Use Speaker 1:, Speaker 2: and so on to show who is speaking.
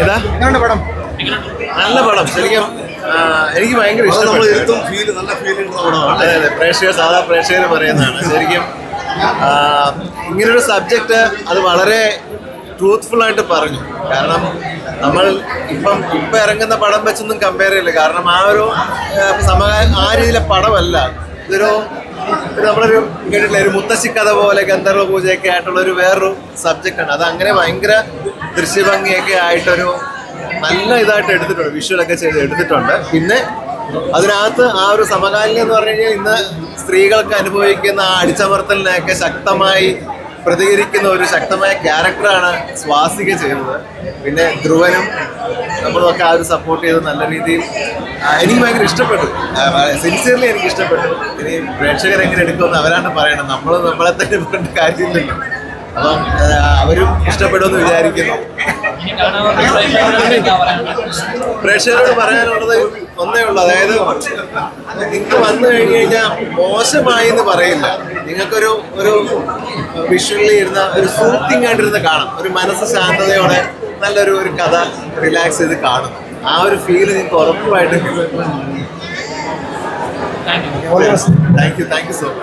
Speaker 1: ഏതാ
Speaker 2: പടം?
Speaker 1: നല്ല പടം ശരിക്കും. എനിക്ക് ഭയങ്കര ഇഷ്ടപ്പെട്ടു. അതെ അതെ, സാധാ പ്രേക്ഷകർ പറയുന്നതാണ് ശരിക്കും. ഇങ്ങനൊരു സബ്ജക്റ്റ് അത് വളരെ ട്രൂത്ത്ഫുൾ ആയിട്ട് പറഞ്ഞു. കാരണം നമ്മൾ ഇപ്പം ഇറങ്ങുന്ന പടം വെച്ചൊന്നും കമ്പയർ ചെയ്യില്ല. കാരണം ആ രീതിയിലെ പടമല്ല ഇതൊരു. നമ്മളൊരു കേട്ടിട്ടില്ല, ഒരു മുത്തശ്ശി കഥ പോലെ ഗന്ധർവ പൂജയൊക്കെ ആയിട്ടുള്ളൊരു വേറൊരു സബ്ജക്റ്റാണ്. അത് അങ്ങനെ ഭയങ്കര ദൃശ്യഭംഗിയൊക്കെ ആയിട്ടൊരു നല്ല ഇതായിട്ട് എടുത്തിട്ടുണ്ട്, വിഷ്വലൊക്കെ ചെയ്ത് എടുത്തിട്ടുണ്ട്. പിന്നെ അതിനകത്ത് ആ ഒരു സമകാലികം എന്ന് പറഞ്ഞു കഴിഞ്ഞാൽ ഇന്ന് സ്ത്രീകൾക്ക് അനുഭവിക്കുന്ന ആ അടിച്ചമർത്തലിനെയൊക്കെ ശക്തമായി പ്രതികരിക്കുന്ന ഒരു ശക്തമായ ക്യാരക്ടറാണ് സ്വാസിക ചെയ്തത്. പിന്നെ ധ്രുവനും നമ്മളൊക്കെ ആ ഒരു സപ്പോർട്ട് ചെയ്ത് നല്ല രീതിയിൽ എനിക്ക് ഭയങ്കര ഇഷ്ടപ്പെട്ടു. സിൻസിയർലി എനിക്ക് ഇഷ്ടപ്പെട്ടു. ഇനി പ്രേക്ഷകർ എങ്ങനെ എടുക്കുമെന്ന് അവരാണ് പറയണം, നമ്മളെ തന്നെ പറഞ്ഞ കാര്യമില്ലല്ലോ. അപ്പം അവരും ഇഷ്ടപ്പെടുമെന്ന് വിചാരിക്കുന്നു. പ്രേക്ഷകരോട് പറയാനുള്ളത് ഒന്നേ ഉള്ളൂ, അതായത് നിങ്ങൾക്ക് വന്നു കഴിഞ്ഞ് കഴിഞ്ഞാൽ മോശമായി എന്ന് പറയില്ല. നിങ്ങൾക്കൊരു വിഷ്വലി ഇരുന്ന ഒരു സൂത്തിങ് ആയിട്ടിരുന്ന് കാണാം. ഒരു മനസ്സ് ശാന്തതയോടെ നല്ലൊരു കഥ റിലാക്സ് ചെയ്ത് കാണും. ആ ഒരു ഫീല് നിങ്ങൾക്ക് ഉറപ്പായിട്ട്. Thank you so much.